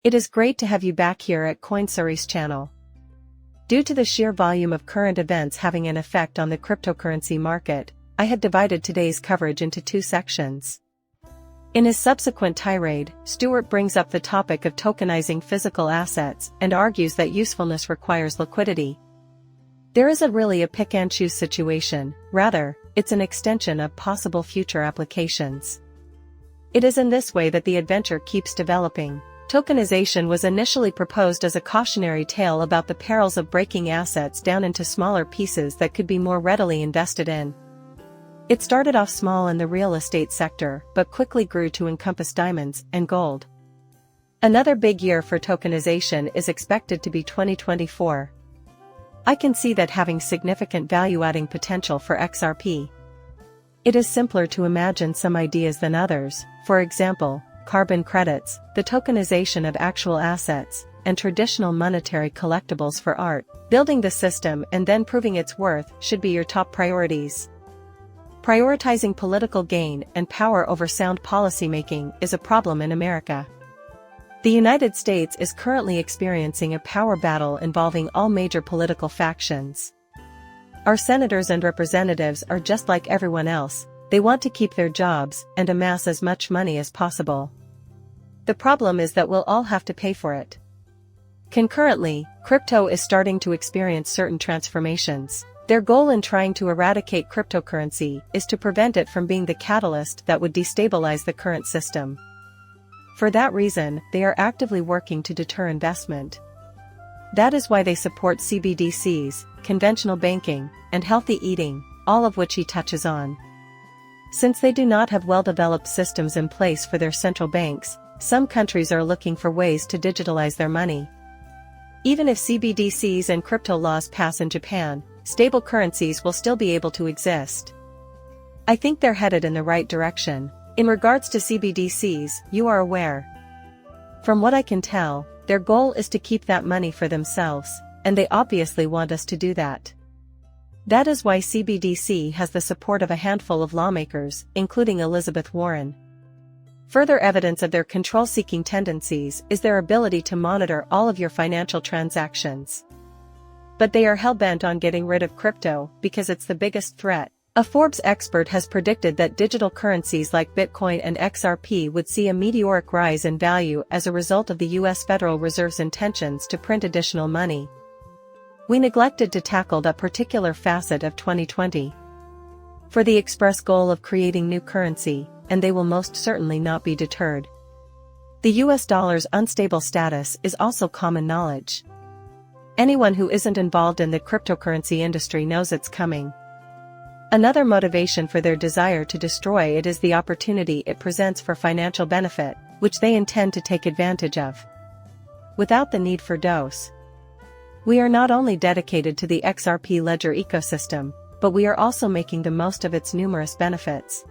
It is great to have you back here at CoinSuri's channel. Due to the sheer volume of current events having an effect on the cryptocurrency market, I have divided today's coverage into two sections. In his subsequent tirade, Stewart brings up the topic of tokenizing physical assets and argues that usefulness requires liquidity. There isn't really a pick-and-choose situation, rather, it's an extension of possible future applications. It is in this way that the adventure keeps developing. Tokenization was initially proposed as a cautionary tale about the perils of breaking assets down into smaller pieces that could be more readily invested in. It started off small in the real estate sector but quickly grew to encompass diamonds and gold. Another big year for tokenization is expected to be 2024. I can see that having significant value-adding potential for XRP. It is simpler to imagine some ideas than others, for example, carbon credits, the tokenization of actual assets, and traditional monetary collectibles for art. Building the system and then proving its worth should be your top priorities. Prioritizing political gain and power over sound policymaking is a problem in America. The United States is currently experiencing a power battle involving all major political factions. Our senators and representatives are just like everyone else. They want to keep their jobs and amass as much money as possible. The problem is that we'll all have to pay for it. Concurrently, crypto is starting to experience certain transformations. Their goal in trying to eradicate cryptocurrency is to prevent it from being the catalyst that would destabilize the current system. For that reason, they are actively working to deter investment. That is why they support CBDCs, conventional banking, and healthy eating, all of which he touches on. Since they do not have well-developed systems in place for their central banks, some countries are looking for ways to digitalize their money. Even if CBDCs and crypto laws pass in Japan, stable currencies will still be able to exist. I think they're headed in the right direction. In regards to CBDCs, you are aware. From what I can tell, their goal is to keep that money for themselves, and they obviously want us to do that. That is why CBDC has the support of a handful of lawmakers, including Elizabeth Warren. Further evidence of their control-seeking tendencies is their ability to monitor all of your financial transactions. But they are hell-bent on getting rid of crypto because it's the biggest threat. A Forbes expert has predicted that digital currencies like Bitcoin and XRP would see a meteoric rise in value as a result of the U.S. Federal Reserve's intentions to print additional money. We neglected to tackle that particular facet of 2020. For the express goal of creating new currency, and they will most certainly not be deterred. The US dollar's unstable status is also common knowledge. Anyone who isn't involved in the cryptocurrency industry knows it's coming. Another motivation for their desire to destroy it is the opportunity it presents for financial benefit, which they intend to take advantage of. Without the need for dose. We are not only dedicated to the XRP ledger ecosystem, but we are also making the most of its numerous benefits.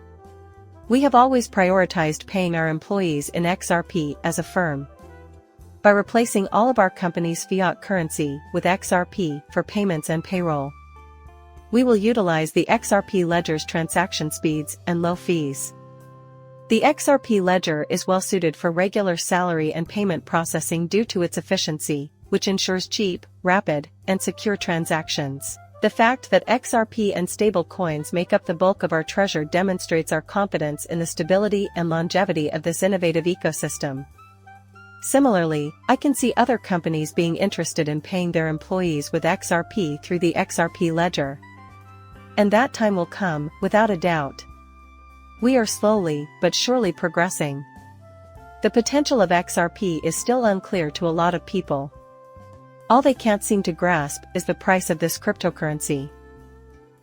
We have always prioritized paying our employees in XRP as a firm. By replacing all of our company's fiat currency with XRP for payments and payroll, we will utilize the XRP ledger's transaction speeds and low fees. The XRP ledger is well suited for regular salary and payment processing due to its efficiency, which ensures cheap, rapid, and secure transactions. The fact that XRP and stable coins make up the bulk of our treasure demonstrates our confidence in the stability and longevity of this innovative ecosystem. Similarly, I can see other companies being interested in paying their employees with XRP through the XRP ledger. And that time will come, without a doubt. We are slowly, but surely progressing. The potential of XRP is still unclear to a lot of people. All they can't seem to grasp is the price of this cryptocurrency.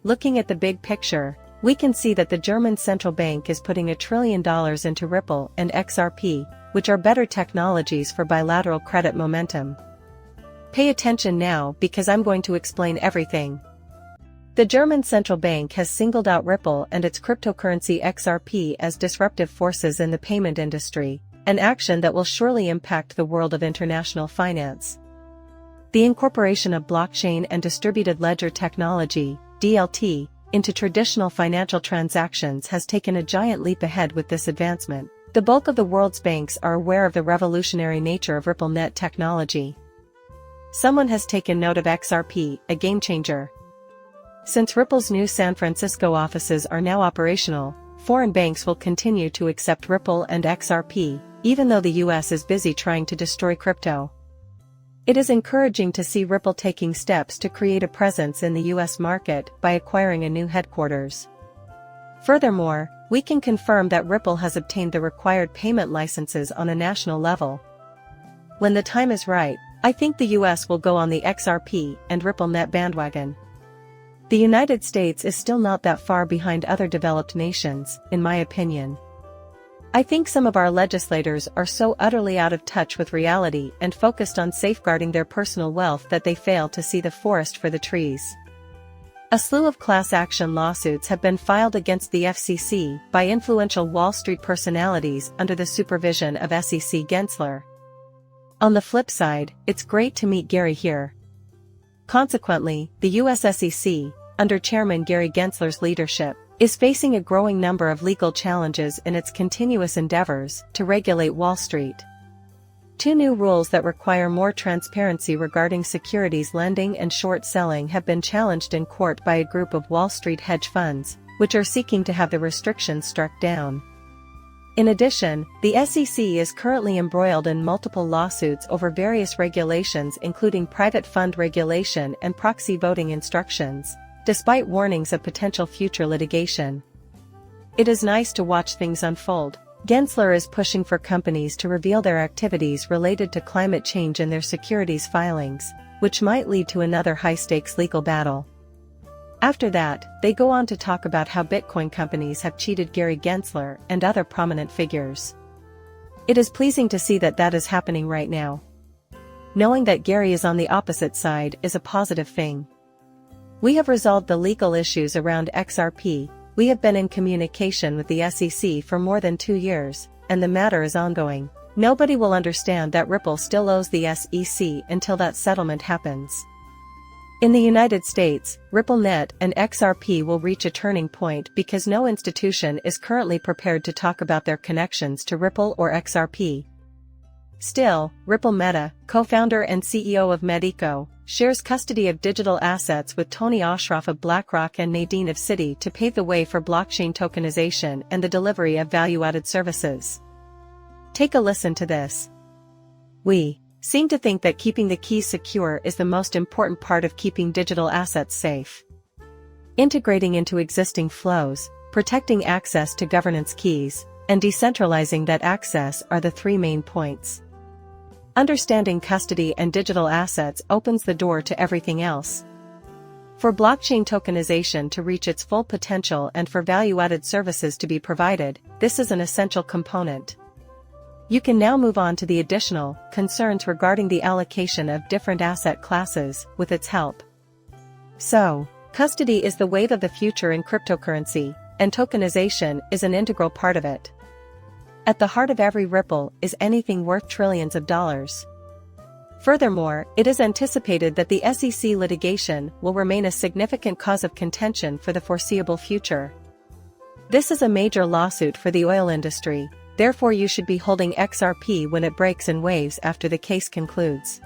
Looking at the big picture, we can see that the German central bank is putting $1 trillion into Ripple and XRP, which are better technologies for bilateral credit momentum. Pay attention now because I'm going to explain everything. The German central bank has singled out Ripple and its cryptocurrency XRP as disruptive forces in the payment industry, an action that will surely impact the world of international finance. The incorporation of blockchain and distributed ledger technology, DLT, into traditional financial transactions has taken a giant leap ahead with this advancement. The bulk of the world's banks are aware of the revolutionary nature of RippleNet technology. Someone has taken note of XRP, a game-changer. Since Ripple's new San Francisco offices are now operational, foreign banks will continue to accept Ripple and XRP, even though the US is busy trying to destroy crypto. It is encouraging to see Ripple taking steps to create a presence in the US market by acquiring a new headquarters. Furthermore, we can confirm that Ripple has obtained the required payment licenses on a national level. When the time is right, I think the US will go on the XRP and RippleNet bandwagon. The United States is still not that far behind other developed nations, in my opinion. I think some of our legislators are so utterly out of touch with reality and focused on safeguarding their personal wealth that they fail to see the forest for the trees. A slew of class action lawsuits have been filed against the FCC by influential Wall Street personalities under the supervision of SEC Gensler. On the flip side, it's great to meet Gary here. Consequently, the US SEC, under Chairman Gary Gensler's leadership, is facing a growing number of legal challenges in its continuous endeavors to regulate Wall Street. Two new rules that require more transparency regarding securities lending and short selling have been challenged in court by a group of Wall Street hedge funds, which are seeking to have the restrictions struck down. In addition, the SEC is currently embroiled in multiple lawsuits over various regulations including private fund regulation and proxy voting instructions, despite warnings of potential future litigation. It is nice to watch things unfold. Gensler is pushing for companies to reveal their activities related to climate change in their securities filings, which might lead to another high-stakes legal battle. After that, they go on to talk about how Bitcoin companies have cheated Gary Gensler and other prominent figures. It is pleasing to see that that is happening right now. Knowing that Gary is on the opposite side is a positive thing. We have resolved the legal issues around XRP. We have been in communication with the SEC for more than 2 years, and the matter is ongoing. Nobody will understand that Ripple still owes the SEC until that settlement happens. In the United States, RippleNet and XRP will reach a turning point because no institution is currently prepared to talk about their connections to Ripple or XRP. Still, Ripple Meta, co-founder and CEO of Medico, shares custody of digital assets with Tony Ostroff of BlackRock and Nadine of Citi to pave the way for blockchain tokenization and the delivery of value-added services. Take a listen to this. We seem to think that keeping the keys secure is the most important part of keeping digital assets safe. Integrating into existing flows, protecting access to governance keys, and decentralizing that access are the 3 main points. Understanding custody and digital assets opens the door to everything else. For blockchain tokenization to reach its full potential and for value-added services to be provided, this is an essential component. You can now move on to the additional concerns regarding the allocation of different asset classes with its help. So, custody is the wave of the future in cryptocurrency, and tokenization is an integral part of it. At the heart of every Ripple is anything worth trillions of dollars. Furthermore, it is anticipated that the SEC litigation will remain a significant cause of contention for the foreseeable future. This is a major lawsuit for the oil industry, therefore you should be holding XRP when it breaks in waves after the case concludes.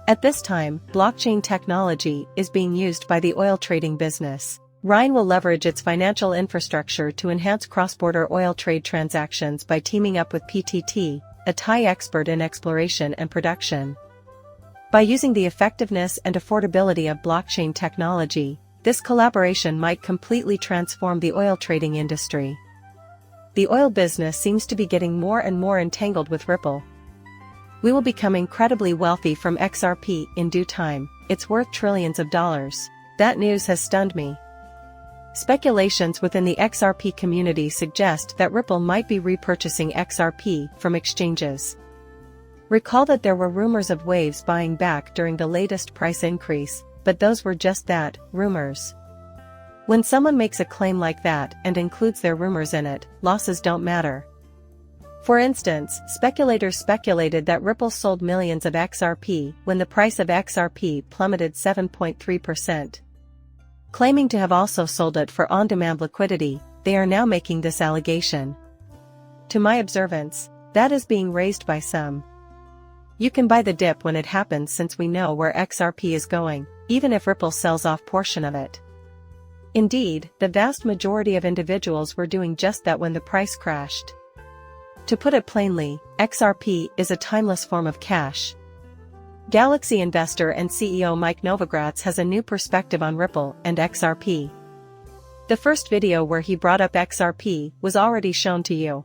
At this time, blockchain technology is being used by the oil trading business. Rhine will leverage its financial infrastructure to enhance cross-border oil trade transactions by teaming up with PTT, a Thai expert in exploration and production. By using the effectiveness and affordability of blockchain technology, this collaboration might completely transform the oil trading industry. The oil business seems to be getting more and more entangled with Ripple. We will become incredibly wealthy from XRP in due time. It's worth trillions of dollars. That news has stunned me. Speculations within the XRP community suggest that Ripple might be repurchasing XRP from exchanges. Recall that there were rumors of waves buying back during the latest price increase, but those were just that, rumors. When someone makes a claim like that and includes their rumors in it, losses don't matter. For instance, speculators speculated that Ripple sold millions of XRP when the price of XRP plummeted 7.3%. Claiming to have also sold it for on-demand liquidity, they are now making this allegation. To my observance, that is being raised by some. You can buy the dip when it happens since we know where XRP is going, even if Ripple sells off portion of it. Indeed, the vast majority of individuals were doing just that when the price crashed. To put it plainly, XRP is a timeless form of cash. Galaxy investor and CEO Mike Novogratz has a new perspective on Ripple and XRP. The first video where he brought up XRP was already shown to you.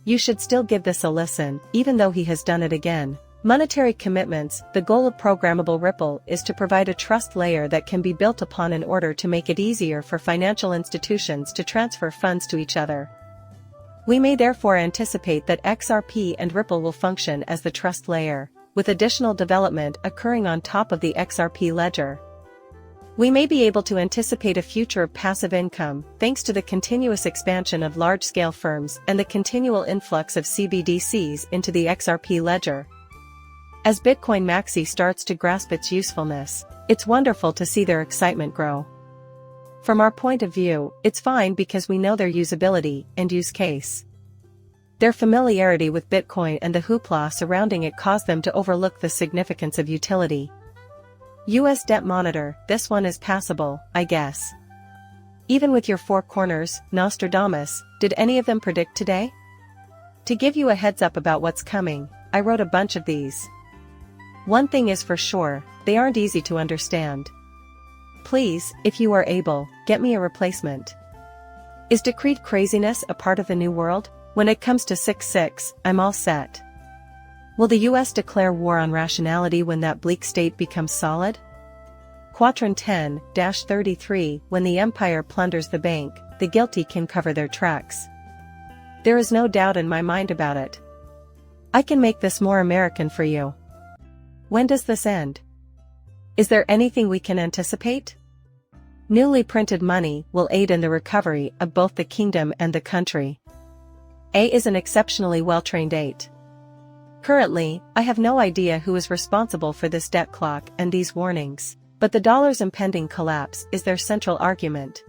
You should still give this a listen, even though he has done it again. Monetary commitments. The goal of programmable Ripple is to provide a trust layer that can be built upon in order to make it easier for financial institutions to transfer funds to each other. We may therefore anticipate that XRP and Ripple will function as the trust layer, with additional development occurring on top of the XRP ledger. We may be able to anticipate a future of passive income, thanks to the continuous expansion of large-scale firms and the continual influx of CBDCs into the XRP ledger. As Bitcoin Maxi starts to grasp its usefulness, it's wonderful to see their excitement grow. From our point of view, it's fine because we know their usability and use case. Their familiarity with Bitcoin and the hoopla surrounding it caused them to overlook the significance of utility. US Debt Monitor, this one is passable, I guess. Even with your four corners, Nostradamus, did any of them predict today? To give you a heads up about what's coming, I wrote a bunch of these. One thing is for sure, they aren't easy to understand. Please, if you are able, get me a replacement. Is decreed craziness a part of the new world? When it comes to 6-6, I'm all set. Will the US declare war on rationality when that bleak state becomes solid? Quatrain 10-33 When the empire plunders the bank, the guilty can cover their tracks. There is no doubt in my mind about it. I can make this more American for you. When does this end? Is there anything we can anticipate? Newly printed money will aid in the recovery of both the kingdom and the country. A is an exceptionally well-trained 8. Currently, I have no idea who is responsible for this debt clock and these warnings, but the dollar's impending collapse is their central argument.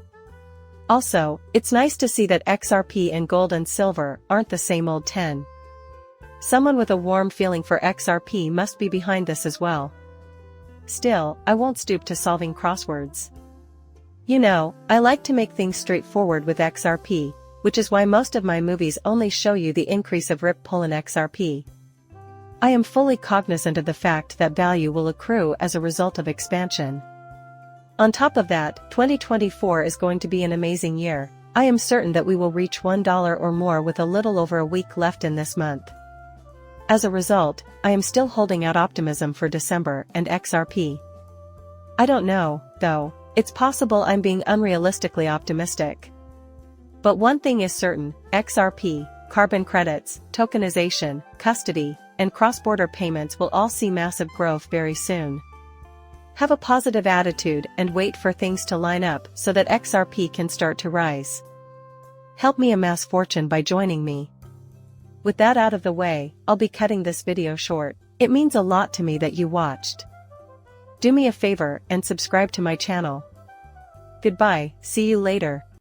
Also, it's nice to see that XRP and gold and silver aren't the same old 10. Someone with a warm feeling for XRP must be behind this as well. Still, I won't stoop to solving crosswords. You know, I like to make things straightforward with XRP, which is why most of my movies only show you the increase of Ripple and XRP. I am fully cognizant of the fact that value will accrue as a result of expansion. On top of that, 2024 is going to be an amazing year. I am certain that we will reach $1 or more with a little over a week left in this month. As a result, I am still holding out optimism for December and XRP. I don't know, though, it's possible I'm being unrealistically optimistic. But one thing is certain, XRP, carbon credits, tokenization, custody, and cross-border payments will all see massive growth very soon. Have a positive attitude and wait for things to line up so that XRP can start to rise. Help me amass fortune by joining me. With that out of the way, I'll be cutting this video short. It means a lot to me that you watched. Do me a favor and subscribe to my channel. Goodbye, see you later.